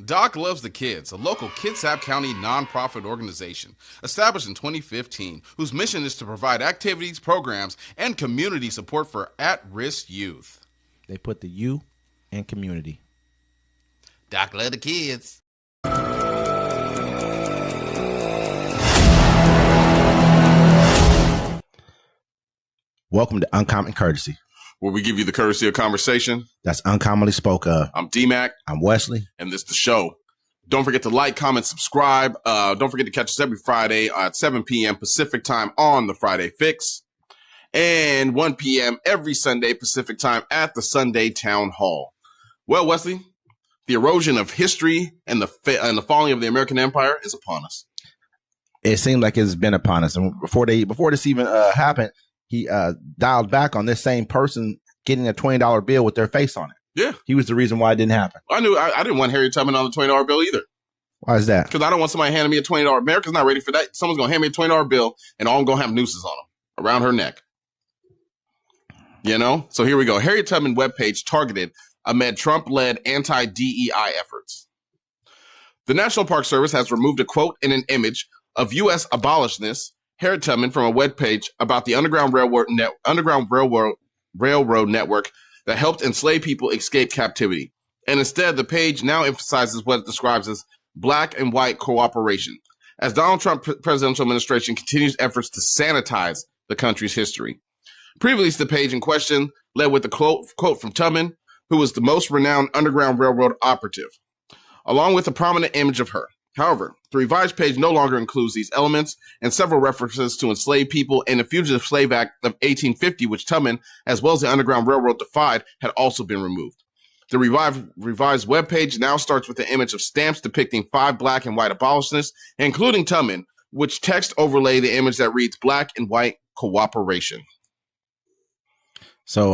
Doc Loves the Kids, a local Kitsap County nonprofit organization established in 2015, whose mission is to provide activities, programs, and community support for at-risk youth. They put the U in community. Doc Loves the Kids. Welcome to Uncommon Courtesy, where we give you the courtesy of conversation that's uncommonly spoke of. I'm D-Mac. I'm Wesley. And this is the show. Don't forget to like, comment, subscribe. Don't forget to catch us every Friday at 7 p.m. Pacific time on the Friday Fix. And 1 p.m. every Sunday Pacific time at the Sunday Town Hall. Well, Wesley, the erosion of history and the falling of the American Empire is upon us. It seems like it's been upon us. And before this even happened, he dialed back on this same person getting a $20 bill with their face on it. Yeah. He was the reason why it didn't happen. I didn't want Harriet Tubman on the $20 bill either. Why is that? Because I don't want somebody handing me a $20. America's not ready for that. Someone's going to hand me a $20 bill and all I'm going to have nooses on them around her neck. You know? So here we go. Harriet Tubman webpage targeted amid Trump-led anti-DEI efforts. The National Park Service has removed a quote and an image of U.S. abolitionist Harriet Tubman from a webpage about the Underground Railroad network that helped enslaved people escape captivity. And instead, the page now emphasizes what it describes as black and white cooperation, as Donald Trump presidential administration continues efforts to sanitize the country's history. Previously, the page in question led with the quote from Tubman, who was the most renowned Underground Railroad operative, along with a prominent image of her. However, the revised page no longer includes these elements, and several references to enslaved people and the Fugitive Slave Act of 1850, which Tubman, as well as the Underground Railroad, defied, had also been removed. The revised webpage now starts with the image of stamps depicting 5 black and white abolitionists, including Tubman, which text overlay the image that reads black and white cooperation. So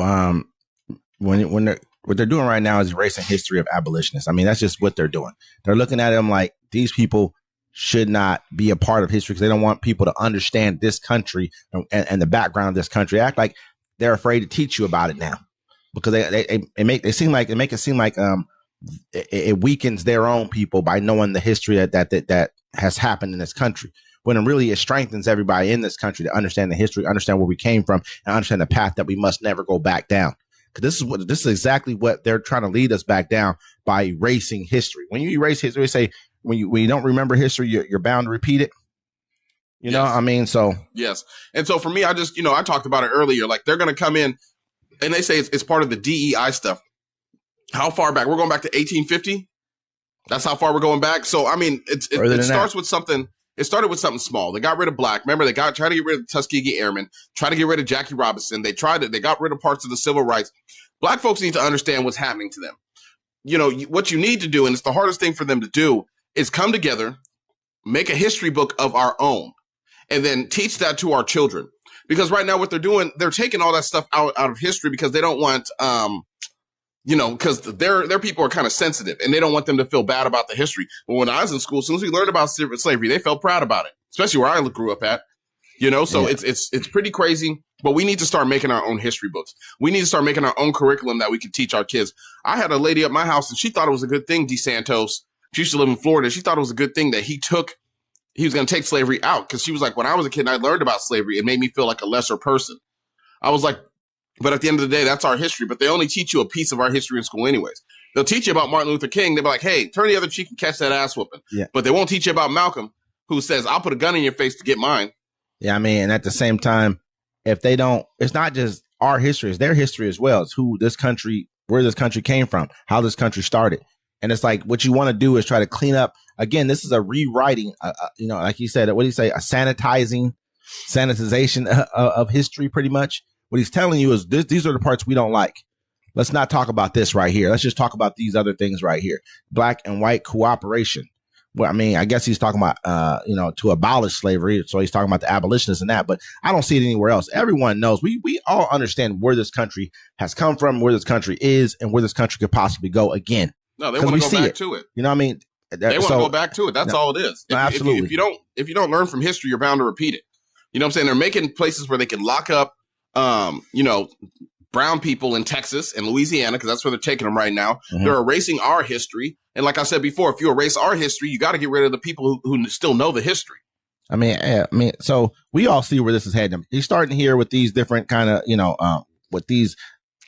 what they're doing right now is erasing history of abolitionists. I mean, that's just what they're doing. They're looking at them like these people should not be a part of history because they don't want people to understand this country and the background of this country. Act like they're afraid to teach you about it now because it make it seem like it weakens their own people by knowing the history that has happened in this country. When really it strengthens everybody in this country to understand the history, understand where we came from, and understand the path that we must never go back down. Because this is exactly what they're trying to lead us back down by erasing history. When you erase history, they say when you don't remember history, you're bound to repeat it. You know, I mean, so yes. And so for me, I talked about it earlier. Like they're going to come in, and they say it's part of the DEI stuff. How far back? We're going back to 1850. That's how far we're going back. So I mean, it starts with something. It started with something small. They got rid of black. Remember, tried to get rid of the Tuskegee Airmen, tried to get rid of Jackie Robinson. They got rid of parts of the civil rights. Black folks need to understand what's happening to them. You know, what you need to do, and it's the hardest thing for them to do, is come together, make a history book of our own, and then teach that to our children. Because right now what they're doing, they're taking all that stuff out of history because they don't want, because their people are kind of sensitive and they don't want them to feel bad about the history. But when I was in school, as soon as we learned about slavery, they felt proud about it, especially where I grew up at. You know, so yeah. It's pretty crazy, but we need to start making our own history books. We need to start making our own curriculum that we can teach our kids. I had a lady at my house and she thought it was a good thing, DeSantos. She used to live in Florida. She thought it was a good thing that he was going to take slavery out because she was like, when I was a kid and I learned about slavery, it made me feel like a lesser person. I was like, but at the end of the day, that's our history. But they only teach you a piece of our history in school anyways. They'll teach you about Martin Luther King. They'll be like, hey, turn the other cheek and catch that ass whooping. Yeah. But they won't teach you about Malcolm, who says, I'll put a gun in your face to get mine. Yeah, I mean, and at the same time, if they don't, it's not just our history, it's their history as well. It's where this country came from, how this country started. And it's like what you want to do is try to clean up. Again, this is a rewriting, like you said, what do you say? A sanitization of history, pretty much. What he's telling you is these are the parts we don't like. Let's not talk about this right here. Let's just talk about these other things right here. Black and white cooperation. Well, I mean, I guess he's talking about, to abolish slavery. So he's talking about the abolitionists and that, but I don't see it anywhere else. Everyone knows. We all understand where this country has come from, where this country is, and where this country could possibly go again. No, they want to go back to it. You know what I mean? They want to go back to it. That's all it is. Absolutely. If you don't learn from history, you're bound to repeat it. You know what I'm saying? They're making places where they can lock up, brown people in Texas and Louisiana, because that's where they're taking them right now. Mm-hmm. They're erasing our history. And like I said before, if you erase our history, you got to get rid of the people who still know the history. So we all see where this is heading. He's starting here with these different kind of, with these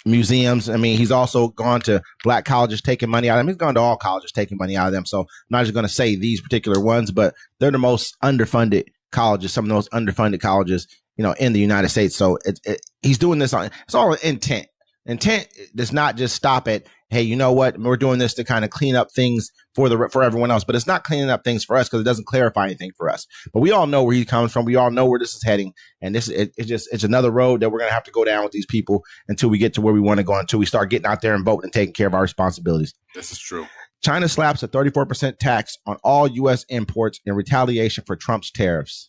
museums. I mean, he's also gone to black colleges taking money out of them. He's gone to all colleges taking money out of them. So I'm not just going to say these particular ones, but they're the most underfunded colleges, some of the most underfunded colleges, in the United States. So he's doing this it's all intent. Intent does not just stop at, hey, you know what? We're doing this to kind of clean up things for everyone else, but it's not cleaning up things for us because it doesn't clarify anything for us. But we all know where he comes from. We all know where this is heading. And it's another road that we're going to have to go down with these people until we get to where we want to go, until we start getting out there and voting and taking care of our responsibilities. This is true. China slaps a 34% tax on all U.S. imports in retaliation for Trump's tariffs.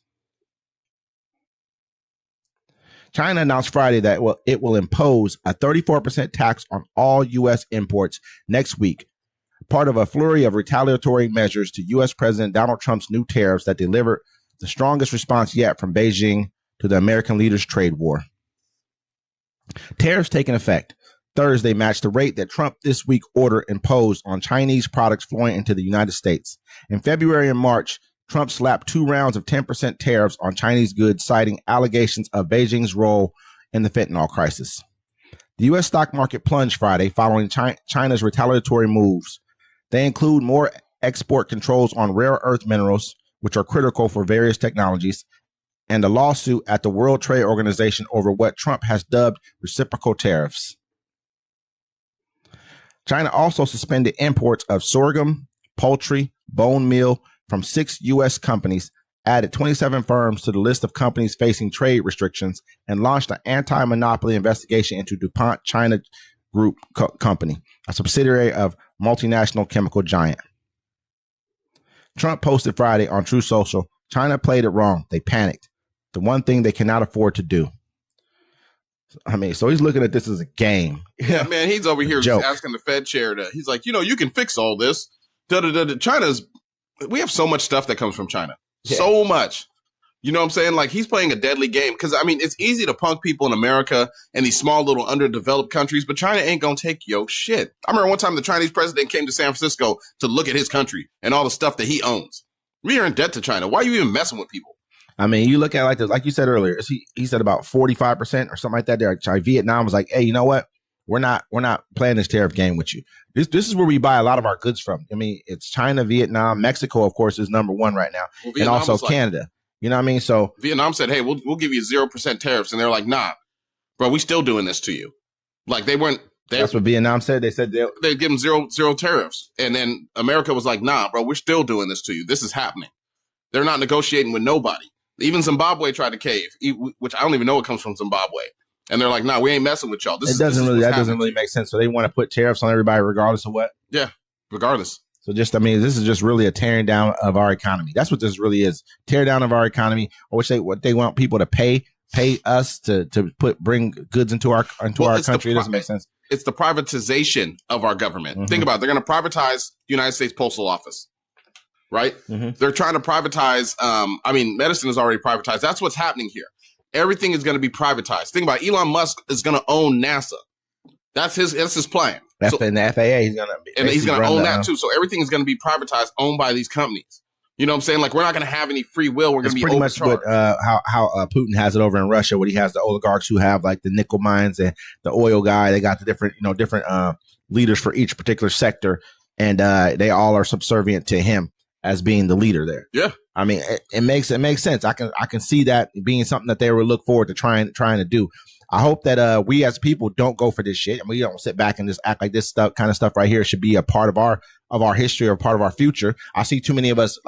China announced Friday that it will impose a 34% tax on all U.S. imports next week, part of a flurry of retaliatory measures to U.S. President Donald Trump's new tariffs that delivered the strongest response yet from Beijing to the American leaders' trade war. Tariffs taking effect Thursday matched the rate that Trump this week order imposed on Chinese products flowing into the United States. In February and March, Trump slapped 2 rounds of 10% tariffs on Chinese goods, citing allegations of Beijing's role in the fentanyl crisis. The U.S. stock market plunged Friday following China's retaliatory moves. They include more export controls on rare earth minerals, which are critical for various technologies, and a lawsuit at the World Trade Organization over what Trump has dubbed reciprocal tariffs. China also suspended imports of sorghum, poultry, bone meal from 6 U.S. companies, added 27 firms to the list of companies facing trade restrictions, and launched an anti-monopoly investigation into DuPont China Group Company, a subsidiary of multinational chemical giant. Trump posted Friday on Truth Social, China played it wrong. They panicked. The one thing they cannot afford to do. So he's looking at this as a game. Yeah, man, he's over here asking the Fed chair he's like, you can fix all this. We have so much stuff that comes from China. Yeah. So much. You know what I'm saying? Like, he's playing a deadly game. Because, it's easy to punk people in America and these small little underdeveloped countries, but China ain't going to take your shit. I remember one time the Chinese president came to San Francisco to look at his country and all the stuff that he owns. We are in debt to China. Why are you even messing with people? You look at it like you said earlier, he said about 45% or something like that there. Vietnam was like, hey, you know what? We're not playing this tariff game with you. This is where we buy a lot of our goods from. It's China, Vietnam, Mexico, of course, is number one right now, and also Canada. So Vietnam said, hey, we'll give you 0% tariffs, and they're like, nah, bro, we still doing this to you. Like, they weren't. That's what Vietnam said. They said they'd give them zero tariffs, and then America was like, nah, bro, we're still doing this to you. This is happening. They're not negotiating with nobody. Even Zimbabwe tried to cave, which I don't even know what comes from Zimbabwe. And they're like, nah, we ain't messing with y'all. That doesn't really make sense. So they want to put tariffs on everybody regardless of what? Yeah, regardless. So this is just really a tearing down of our economy. That's what this really is. Tear down of our economy, or what they want people to pay us to bring goods into our country. It doesn't make sense. It's the privatization of our government. Mm-hmm. Think about it. They're going to privatize the United States Postal Office. Right? Mm-hmm. They're trying to privatize. Medicine is already privatized. That's what's happening here. Everything is going to be privatized. Think about it. Elon Musk is going to own NASA. That's his plan. And the FAA, he's going to own that too. So everything is going to be privatized, owned by these companies. You know what I'm saying? Like, we're not going to have any free will. We're going to be pretty much what how Putin has it over in Russia, where he has the oligarchs who have like the nickel mines and the oil guy. They got the different leaders for each particular sector, and they all are subservient to him as being the leader there. Yeah. It makes sense. I can see that being something that they would look forward to trying to do. I hope that we as people don't go for this shit, and we don't sit back and just act like this kind of stuff right here should be a part of our history or part of our future. I see too many of us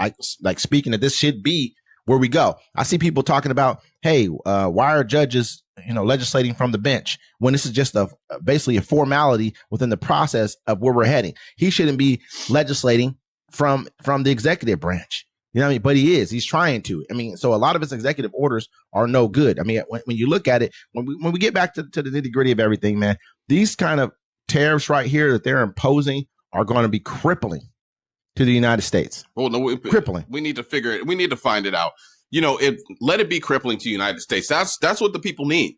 like speaking that this should be where we go. I see people talking about, hey, why are judges legislating from the bench when this is just basically a formality within the process of where we're heading? He shouldn't be legislating from the executive branch. But he is. He's trying to. So a lot of his executive orders are no good. When you look at it, when we get back to the nitty gritty of everything, man, these kind of tariffs right here that they're imposing are going to be crippling to the United States. Well, no, crippling. We need to figure it. We need to find it out. Let it be crippling to the United States. That's what the people need.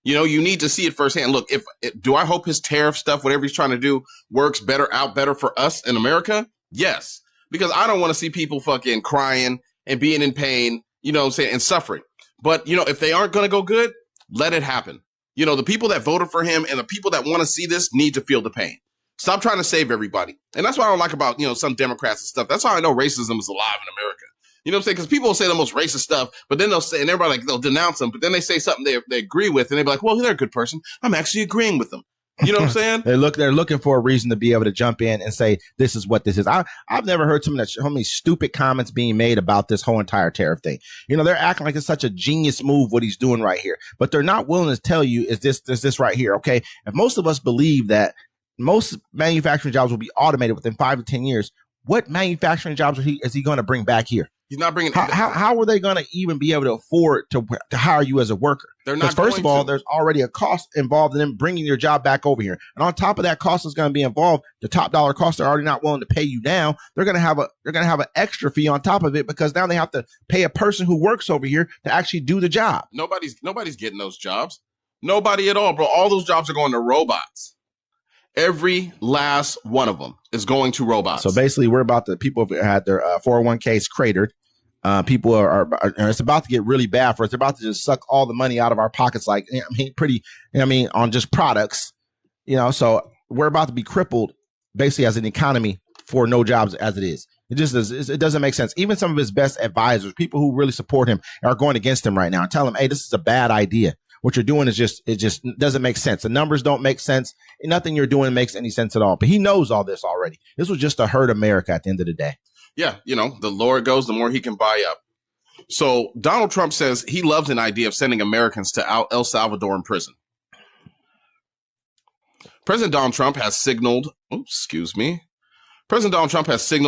You need to see it firsthand. Look, do I hope his tariff stuff, whatever he's trying to do, works better for us in America? Yes, because I don't want to see people fucking crying and being in pain, you know what I'm saying, and suffering. But, you know, if they aren't going to go good, let it happen. You know, the people that voted for him and the people that want to see this need to feel the pain. Stop trying to save everybody. And that's what I don't like about, you know, some Democrats and stuff. That's how I know racism is alive in America. You know what I'm saying? Because people will say the most racist stuff, but then they'll say, and everybody like, they'll denounce them, but then they say something they agree with, and they'll be like, well, they're a good person. I'm actually agreeing with them. You know what I'm saying? They're looking for a reason to be able to jump in and say, this is what this is. I've never heard so many stupid comments being made about this whole entire tariff thing. You know, they're acting like it's such a genius move what he's doing right here, but they're not willing to tell you, is this right here? Okay. If most of us believe that most manufacturing jobs will be automated within 5 to 10 years, what manufacturing jobs is he going to bring back here? He's not bringing. How are they going to even be able to afford to hire you as a worker? They're not. First of all, there's already a cost involved in them bringing your job back over here, and on top of that cost is going to be involved. The top dollar cost they're already not willing to pay you now. They're going to have an extra fee on top of it because now they have to pay a person who works over here to actually do the job. Nobody's getting those jobs. Nobody at all, bro. All those jobs are going to robots. Every last one of them is going to robots. So basically, people have had their 401ks cratered. People are it's about to get really bad for us. They're about to just suck all the money out of our pockets, like, on just products, you know. So we're about to be crippled basically as an economy for no jobs as it is. It doesn't make sense. Even some of his best advisors, people who really support him, are going against him right now and tell him, hey, this is a bad idea. What you're doing is it just doesn't make sense. The numbers don't make sense. Nothing you're doing makes any sense at all. But he knows all this already. This was just to hurt America at the end of the day. Yeah, you know, the lower it goes, the more he can buy up. So Donald Trump says he loves an idea of sending Americans to El Salvador in prison. President Donald Trump has signaled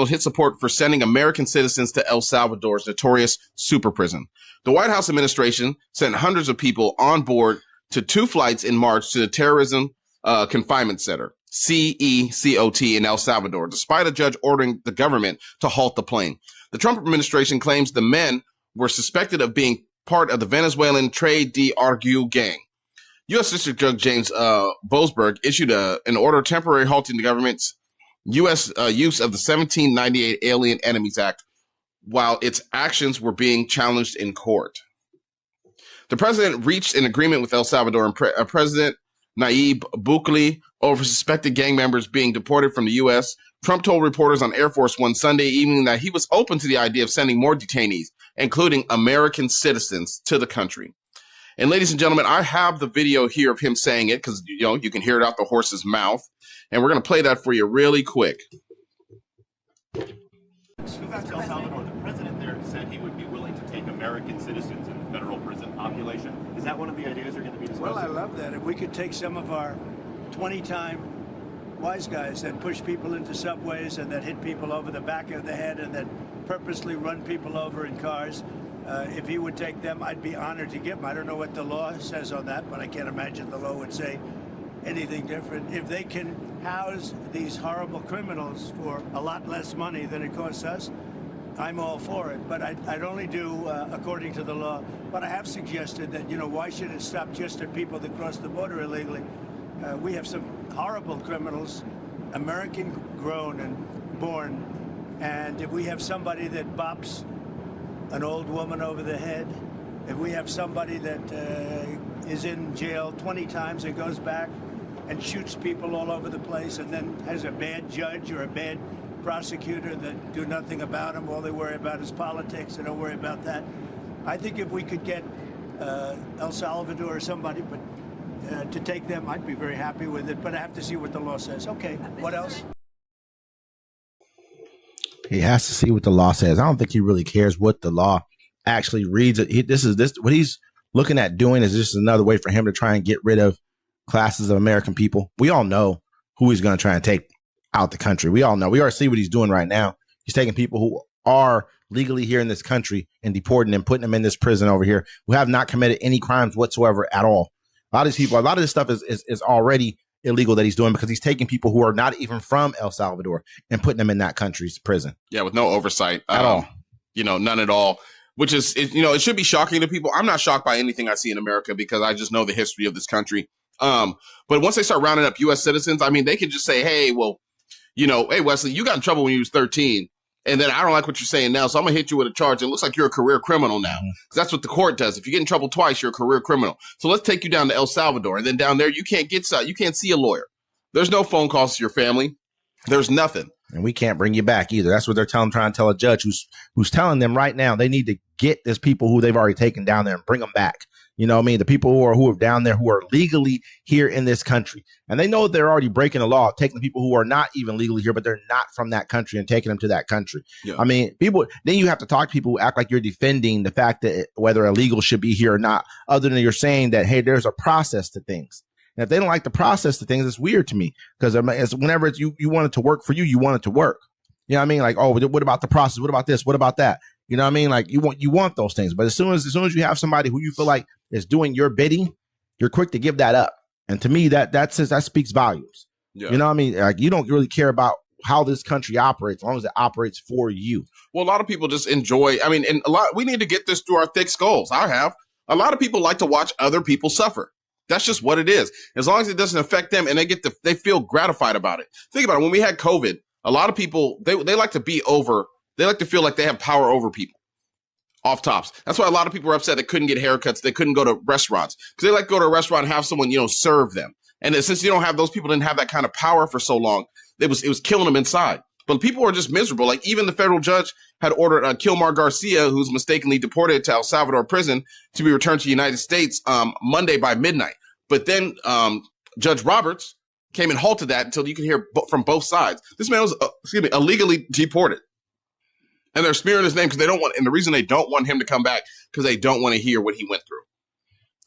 his support for sending American citizens to El Salvador's notorious super prison. The White House administration sent hundreds of people on board to 2 flights in March to the Terrorism Confinement Center, CECOT, in El Salvador, despite a judge ordering the government to halt the plane. The Trump administration claims the men were suspected of being part of the Venezuelan Trade de Argue gang. U.S. District Judge James Boasberg issued an order temporarily halting the government's U.S. use of the 1798 Alien Enemies Act while its actions were being challenged in court. The president reached an agreement with El Salvador and President Nayib Bukele over suspected gang members being deported from the U.S. Trump told reporters on Air Force One Sunday evening that he was open to the idea of sending more detainees, including American citizens, to the country. And ladies and gentlemen, I have the video here of him saying it because, you know, you can hear it out the horse's mouth. And we're going to play that for you really quick. El Salvador, the president there said he would be willing to take American citizens in the federal prison population. Is that one of the ideas you're going to be discussing? Well, I love that. If we could take some of our 20-time wise guys that push people into subways and that hit people over the back of the head and that purposely run people over in cars, if he would take them, I'd be honored to give them. I don't know what the law says on that, but I can't imagine the law would say anything different. If they can house these horrible criminals for a lot less money than it costs us, I'm all for it. But I'd only do according to the law. But I have suggested that, you know, why should it stop just at people that cross the border illegally? We have some horrible criminals, American grown and born. And if we have somebody that bops an old woman over the head, if we have somebody that is in jail 20 times and goes back and shoots people all over the place and then has a bad judge or a bad prosecutor that do nothing about him, all they worry about is politics, they don't worry about that. I think if we could get El Salvador or somebody to take them, I'd be very happy with it, but I have to see what the law says. Okay, what else? He has to see what the law says. I don't think he really cares what the law actually reads. What he's looking at doing is just another way for him to try and get rid of classes of American people. We all know who he's going to try and take out the country. We all know. We already see what he's doing right now. He's taking people who are legally here in this country and deporting them, putting them in this prison over here, who have not committed any crimes whatsoever at all. A lot of these people, a lot of this stuff is already illegal that he's doing because he's taking people who are not even from El Salvador and putting them in that country's prison. Yeah, with no oversight at all. You know, none at all. Which is, it should be shocking to people. I'm not shocked by anything I see in America because I just know the history of this country. But once they start rounding up U.S. citizens, I mean, they can just say, hey, well, hey, Wesley, you got in trouble when you was 13. And then I don't like what you're saying now, so I'm going to hit you with a charge. It looks like you're a career criminal now. Because that's what the court does. If you get in trouble twice, you're a career criminal. So let's take you down to El Salvador. And then down there, you can't see a lawyer. There's no phone calls to your family. There's nothing. And we can't bring you back either. That's what they're trying to tell a judge who's telling them right now they need to get these people who they've already taken down there and bring them back. You know what I mean? The people who are down there who are legally here in this country. And they know they're already breaking the law, taking the people who are not even legally here, but they're not from that country and taking them to that country. Yeah. I mean, then you have to talk to people who act like you're defending the fact that whether illegal should be here or not, other than you're saying that, hey, there's a process to things. And if they don't like the process to things, it's weird to me because whenever you want it to work for you, you want it to work. You know what I mean? Like, oh, what about the process? What about this? What about that? You know what I mean? Like you want those things. But as soon as you have somebody who you feel like is doing your bidding, you're quick to give that up. And to me, that speaks volumes. Yeah. You know what I mean? Like you don't really care about how this country operates as long as it operates for you. Well, a lot of people just enjoy. I mean, and we need to get this through our thick skulls. A lot of people like to watch other people suffer. That's just what it is. As long as it doesn't affect them and they feel gratified about it. Think about it. When we had COVID, a lot of people, they like to be over. They like to feel like they have power over people off tops. That's why a lot of people were upset they couldn't get haircuts. They couldn't go to restaurants because they like to go to a restaurant and have someone, serve them. And since you don't have those people didn't have that kind of power for so long, it was killing them inside. But people were just miserable. Like even the federal judge had ordered Kilmar Garcia, who's mistakenly deported to El Salvador prison, to be returned to the United States Monday by midnight. But then Judge Roberts came and halted that until you could hear from both sides. This man was, illegally deported. And they're smearing his name because they don't want, and the reason they don't want him to come back because they don't want to hear what he went through.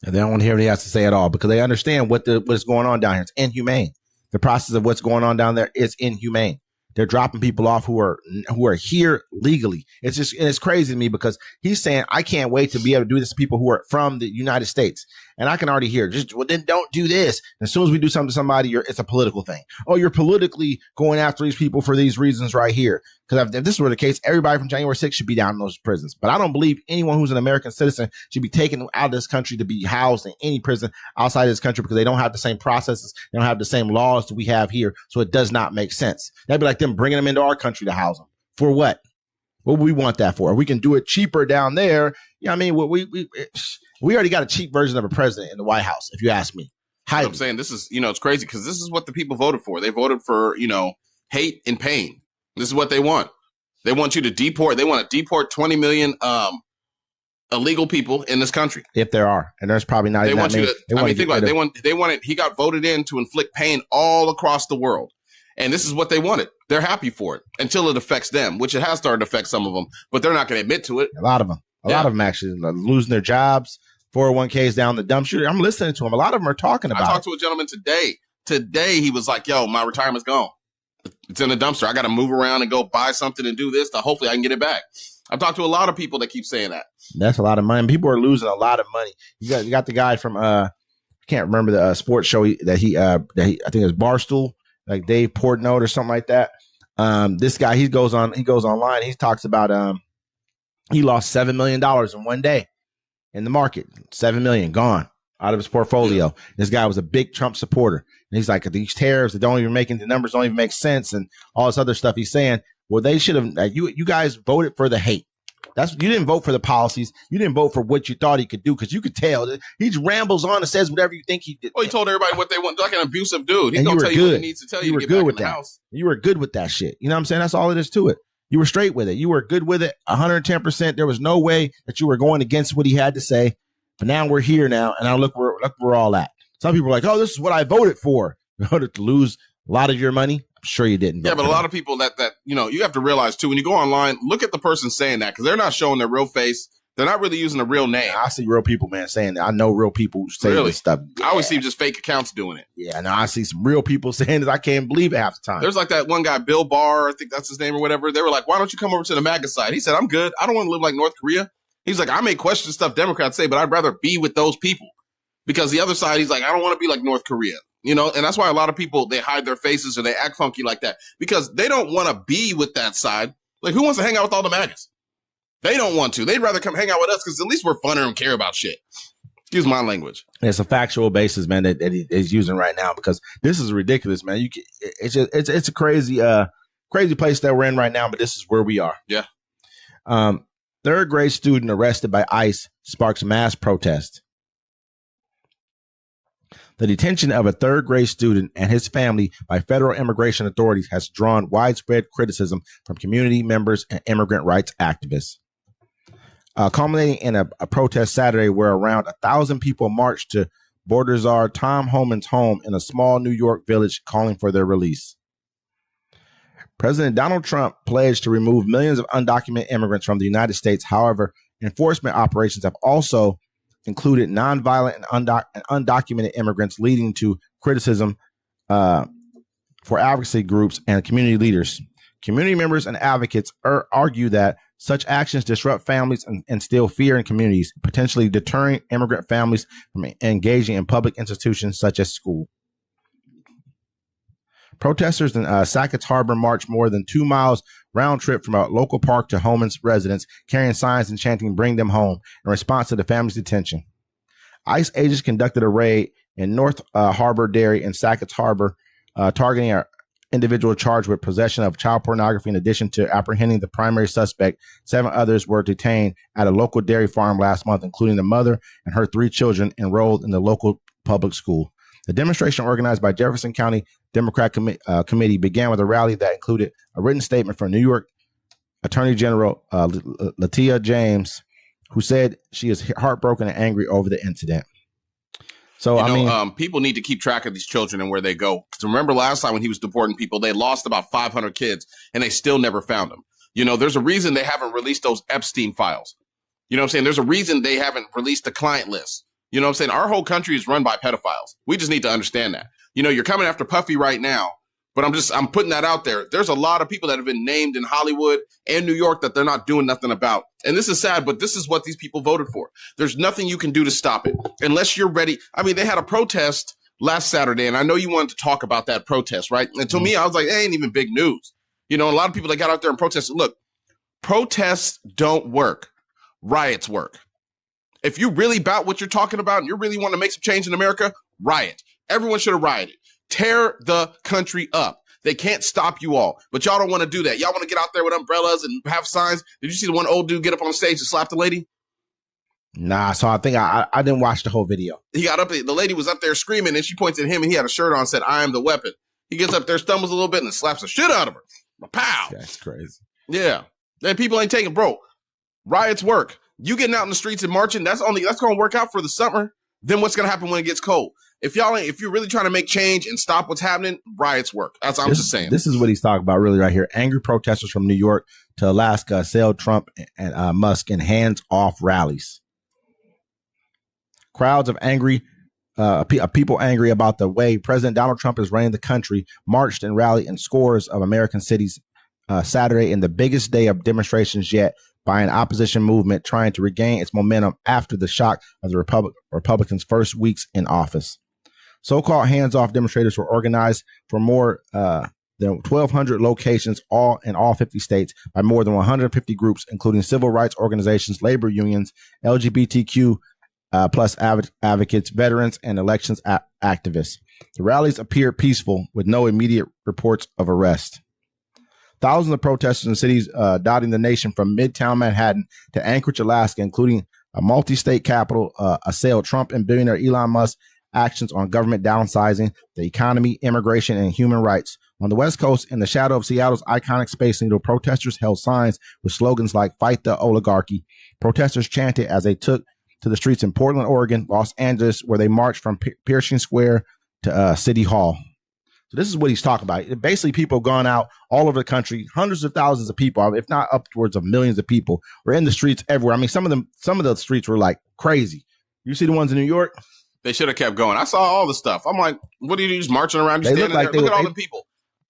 And they don't want to hear what he has to say at all because they understand what is going on down here. It's inhumane. The process of what's going on down there is inhumane. They're dropping people off who are here legally. It's crazy to me because he's saying, I can't wait to be able to do this to people who are from the United States. And I can already hear, then don't do this. As soon as we do something to somebody, it's a political thing. Oh, you're politically going after these people for these reasons right here. Because if this were the case, everybody from January 6th should be down in those prisons. But I don't believe anyone who's an American citizen should be taken out of this country to be housed in any prison outside of this country because they don't have the same processes. They don't have the same laws that we have here. So it does not make sense. That'd be like them bringing them into our country to house them. For what? What would we want that for? We can do it cheaper down there. You know what I mean? We already got a cheap version of a president in the White House, if you ask me. I'm saying this is, it's crazy because this is what the people voted for. They voted for, hate and pain. This is what they want. They want you to deport. They want to deport 20 million illegal people in this country. If there are, and there's probably not. They want you to. Think about it. They wanted. He got voted in to inflict pain all across the world, and this is what they wanted. They're happy for it until it affects them, which it has started to affect some of them, but they're not going to admit to it. A lot of them. A lot of them actually losing their jobs. 401ks down the dumpster. I'm listening to them. A lot of them are talking about it. I talked to a gentleman today. Today he was like, "Yo, my retirement's gone. It's in the dumpster. I got to move around and go buy something and do this to hopefully I can get it back." I've talked to a lot of people that keep saying that. That's a lot of money. People are losing a lot of money. You got the guy from I can't remember the sports show that he I think it was Barstool, like Dave Portnoy or something like that. This guy he goes online. He talks about he lost $7 million in one day in the market. $7 million gone out of his portfolio. Yeah. This guy was a big Trump supporter. And he's like, these tariffs that don't even the numbers don't even make sense and all this other stuff he's saying. Well, they should have, you guys voted for the hate. You didn't vote for the policies. You didn't vote for what you thought he could do because you could tell that he just rambles on and says whatever you think he did. Well, he told everybody what they want, like an abusive dude. He's going to tell you what he needs to tell you to get back in the house. You were good with that shit. You know what I'm saying? That's all it is to it. You were straight with it. You were good with it, 110%. There was no way that you were going against what he had to say. But now we're here now, and now look where we're all at. Some people are like, oh, this is what I voted for. You voted to lose a lot of your money. I'm sure you didn't. Yeah, but a lot of people that you have to realize, too, when you go online, look at the person saying that because they're not showing their real face. They're not really using a real name. I see real people, man, saying that. I know real people who say this stuff. Yeah. I always see just fake accounts doing it. Yeah, no, I see some real people saying this. I can't believe it half the time. There's like that one guy, Bill Barr, I think that's his name or whatever. They were like, why don't you come over to the MAGA side? He said, I'm good. I don't want to live like North Korea. He's like, I may question stuff Democrats say, but I'd rather be with those people. Because the other side, he's like, I don't want to be like North Korea. And that's why a lot of people, they hide their faces or they act funky like that. Because they don't want to be with that side. Like, who wants to hang out with all the MAGAs? They don't want to. They'd rather come hang out with us because at least we're funner and care about shit. Excuse my language. It's a factual basis, man, that he's using right now, because this is ridiculous, man. It's a crazy place that we're in right now, but this is where we are. Yeah. Third grade student arrested by ICE sparks mass protest. The detention of a third grade student and his family by federal immigration authorities has drawn widespread criticism from community members and immigrant rights activists. Culminating in a protest Saturday where around 1,000 people marched to border czar Tom Homan's home in a small New York village calling for their release. President Donald Trump pledged to remove millions of undocumented immigrants from the United States. However, enforcement operations have also included nonviolent and undocumented immigrants, leading to criticism for advocacy groups and community leaders. Community members and advocates argue that such actions disrupt families and instill fear in communities, potentially deterring immigrant families from engaging in public institutions such as school. Protesters in Sackett's Harbor marched more than 2 miles round trip from a local park to Homan's residence, carrying signs and chanting "Bring them home" in response to the family's detention. ICE agents conducted a raid in North Harbor Dairy and Sackett's Harbor, targeting an individual charged with possession of child pornography. In addition to apprehending the primary suspect, 7 others were detained at a local dairy farm last month, including the mother and her 3 children enrolled in the local public school. The demonstration, organized by Jefferson County Democrat Committee, began with a rally that included a written statement from New York Attorney General Letitia James, who said she is heartbroken and angry over the incident. So, people need to keep track of these children and where they go. Because remember last time when he was deporting people, they lost about 500 kids and they still never found them. There's a reason they haven't released those Epstein files. You know what I'm saying? There's a reason they haven't released the client list. You know what I'm saying? Our whole country is run by pedophiles. We just need to understand that. You're coming after Puffy right now, but I'm putting that out there. There's a lot of people that have been named in Hollywood and New York that they're not doing nothing about. And this is sad, but this is what these people voted for. There's nothing you can do to stop it unless you're ready. I mean, they had a protest last Saturday, and I know you wanted to talk about that protest, right? And to me, I was like, it ain't even big news. A lot of people that got out there and protested. Look, protests don't work. Riots work. If you really about what you're talking about and you really want to make some change in America, riot. Everyone should have rioted. Tear the country up. They can't stop you all, but y'all don't want to do that. Y'all want to get out there with umbrellas and have signs. Did you see the one old dude get up on stage and slap the lady? Nah, so I think I didn't watch the whole video. He got up, the lady was up there screaming, and she points at him, and he had a shirt on, said, "I am the weapon." He gets up there, stumbles a little bit, and then slaps the shit out of her. Pow! That's crazy. Yeah. Then people ain't taking, bro. Riots work. You getting out in the streets and marching, that's going to work out for the summer. Then what's going to happen when it gets cold? If you're really trying to make change and stop what's happening, riots work. I'm just saying. This is what he's talking about really right here. Angry protesters from New York to Alaska assailed Trump and Musk in hands-off rallies. Crowds of angry people angry about the way President Donald Trump is running the country marched and rallied in scores of American cities Saturday in the biggest day of demonstrations yet by an opposition movement trying to regain its momentum after the shock of the Republicans' first weeks in office. So-called hands-off demonstrators were organized for more than 1,200 locations in all 50 states by more than 150 groups, including civil rights organizations, labor unions, LGBTQ plus advocates, veterans, and elections activists. The rallies appeared peaceful with no immediate reports of arrest. Thousands of protesters in cities dotting the nation from Midtown Manhattan to Anchorage, Alaska, including a multi-state capital, assailed Trump and billionaire Elon Musk's actions on government downsizing, the economy, immigration, and human rights. On the West Coast, in the shadow of Seattle's iconic Space Needle, protesters held signs with slogans like "Fight the Oligarchy." Protesters chanted as they took to the streets in Portland, Oregon, Los Angeles, where they marched from Pershing Square to City Hall. So this is what he's talking about. Basically, people have gone out all over the country. Hundreds of thousands of people, if not upwards of millions of people, were in the streets everywhere. I mean, some of the streets were like crazy. You see the ones in New York? They should have kept going. I saw all the stuff. I'm like, what are you just marching around? Just standing there. Look at all the people.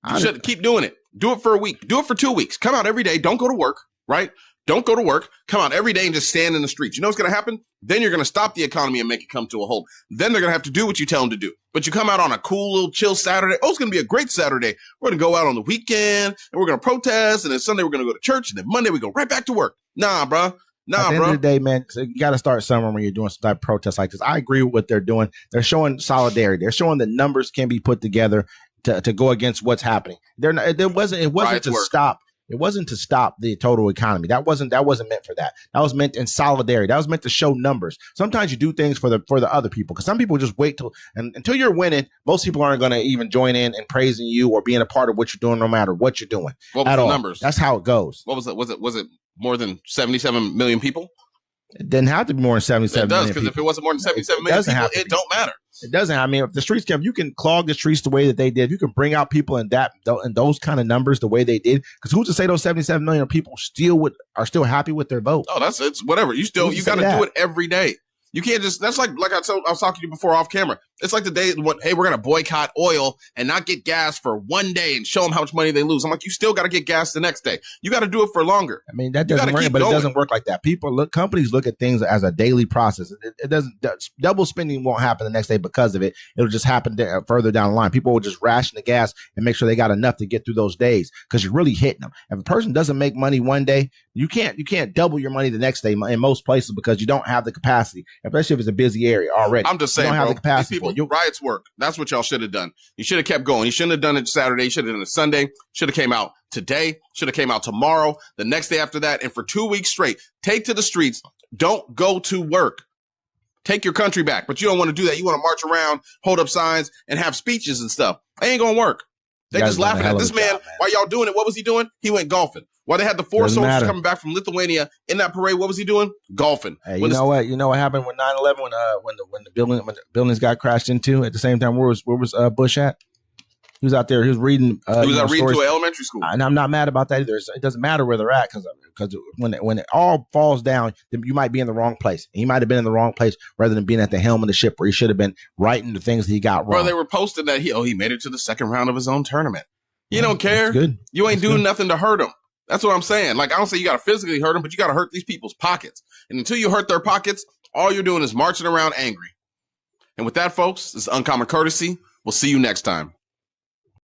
You should keep doing it. Do it for a week. Do it for 2 weeks. Come out every day. Don't go to work, right? Don't go to work. Come out every day and just stand in the streets. You know what's going to happen? Then you're going to stop the economy and make it come to a halt. Then they're going to have to do what you tell them to do. But you come out on a cool little chill Saturday. Oh, it's going to be a great Saturday. We're going to go out on the weekend and we're going to protest. And then Sunday we're going to go to church. And then Monday we go right back to work. Nah, bro. Nah, At the bro. end of the day, man, so you got to start somewhere when you're doing some type of protest like this. I agree with what they're doing. They're showing solidarity. They're showing that numbers can be put together to go against what's happening. It wasn't to stop. It wasn't to stop the total economy. That wasn't meant for that. That was meant in solidarity. That was meant to show numbers. Sometimes you do things for the other people, because some people just wait until you're winning. Most people aren't going to even join in and praising you or being a part of what you're doing, no matter what you're doing. What was the numbers? That's how it goes. What was it? Was it more than 77 million people? It didn't have to be more than 77 million. It does, because if it wasn't more than 77 million people, it don't matter. It doesn't. I mean, if the streets you can clog the streets the way that they did. You can bring out people in those kind of numbers the way they did. Because who's to say those 77 million people are still happy with their vote? Oh, it's whatever. You got to do it every day. You can't just, that's like I was talking to you before off camera. It's like the day when, hey, we're going to boycott oil and not get gas for one day and show them how much money they lose. I'm like, you still got to get gas the next day. You got to do it for longer. I mean, that doesn't work, but it doesn't work like that. Companies look at things as a daily process. It doesn't, double spending won't happen the next day because of it. It'll just happen further down the line. People will just ration the gas and make sure they got enough to get through those days, because you're really hitting them. If a person doesn't make money one day, you can't double your money the next day in most places, because you don't have the capacity, especially if it's a busy area already. I'm just saying, you don't have the capacity. These people, riots work. That's what y'all should have done. You should have kept going. You shouldn't have done it Saturday. You should have done it Sunday. Should have came out today. Should have came out tomorrow, the next day after that, and for 2 weeks straight. Take to the streets. Don't go to work. Take your country back. But you don't want to do that. You want to march around, hold up signs, and have speeches and stuff. It ain't gonna work. They just laughing at this man. While y'all doing it, what was he doing? He went golfing. While they had the four soldiers coming back from Lithuania in that parade, what was he doing? Golfing. Hey, you know what? You know what happened with 9/11 when the buildings got crashed into at the same time? Where was Bush at? He was out there. He was reading. He was out reading to an elementary school. And I'm not mad about that either. It doesn't matter where they're at, because when it all falls down, you might be in the wrong place. He might have been in the wrong place rather than being at the helm of the ship, where he should have been writing the things that he got wrong. Bro, they were posting that he made it to the second round of his own tournament. You don't care. Good. You ain't doing nothing to hurt him. That's what I'm saying. Like, I don't say you got to physically hurt them, but you got to hurt these people's pockets. And until you hurt their pockets, all you're doing is marching around angry. And with that, folks, this is Uncommon Courtesy. We'll see you next time.